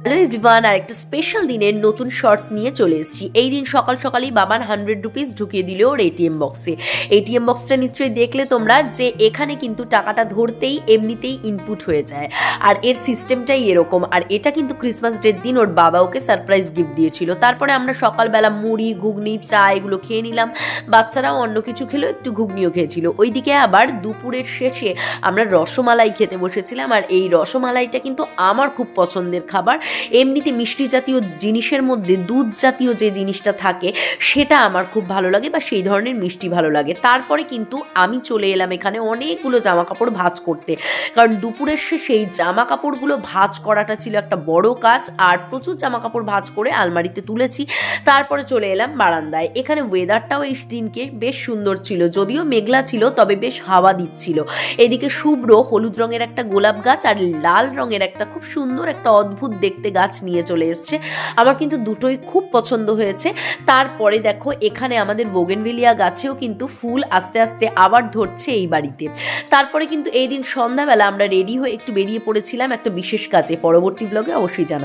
Hello everyone, আর একটা special দিনের নতুন শর্টস নিয়ে চলে এসেছি। এই দিন সকাল সকালই বাবার 100 রুপিস ঢুকিয়ে দিল ওর এটিএম বক্সে। এটিএম বক্সটা নিশ্চয়ই দেখলে তোমরা, যে এখানে কিন্তু টাকাটা ধরতেই এমনিতেই ইনপুট হয়ে যায়, আর এর সিস্টেমটাই এরকম। আর এটা কিন্তু ক্রিসমাস ডের দিন ওর বাবা ওকে সারপ্রাইজ গিফট দিয়েছিল। তারপরে আমরা সকালবেলা মুড়ি, ঘুগনি, চা এগুলো খেয়ে নিলাম। বাচ্চারাও অন্য কিছু খেলো, একটু ঘুগনিও খেয়েছিল। ওইদিকে আবার দুপুরের শেষে আমরা রসমালাই খেতে বসেছিলাম, আর এই রসমালাইটা কিন্তু আমার খুব পছন্দের খাবার। এমনিতে মিষ্টি জাতীয় জিনিসের মধ্যে দুধ জাতীয় যে জিনিসটা থাকে সেটা আমার খুব ভালো লাগে, বা সেই ধরনের মিষ্টি ভালো লাগে। তারপরে কিন্তু আমি চলে এলাম এখানে অনেকগুলো জামা কাপড় ভাঁজ করতে, কারণ দুপুরের শেষে এই জামা কাপড়গুলো ভাঁজ করাটা ছিল একটা বড় কাজ। আর প্রচুর জামা কাপড় ভাঁজ করে আলমারিতে তুলেছি। তারপরে চলে এলাম বারান্দায়। এখানে ওয়েদারটাও এই দিনকে বেশ সুন্দর ছিল, যদিও মেঘলা ছিল, তবে বেশ হাওয়া দিচ্ছিল। এদিকে শুভ্র হলুদ রঙের একটা গোলাপ গাছ আর লাল রঙের একটা খুব সুন্দর একটা অদ্ভুত দেখতে গাছ নিয়ে চলে এসছে। আমার কিন্তু দুটোই খুব পছন্দ হয়েছে। তারপরে দেখো, এখানে আমাদের বোগেনভিলিয়া গাছেও কিন্তু ফুল আস্তে আস্তে আবার ধরছে এই বাড়িতে। তারপরে কিন্তু এই দিন সন্ধ্যাবেলা আমরা রেডি হয়ে একটু বেরিয়ে পড়েছিলাম একটা বিশেষ কাজে। পরবর্তী ব্লগে অবশ্যই জানাবো।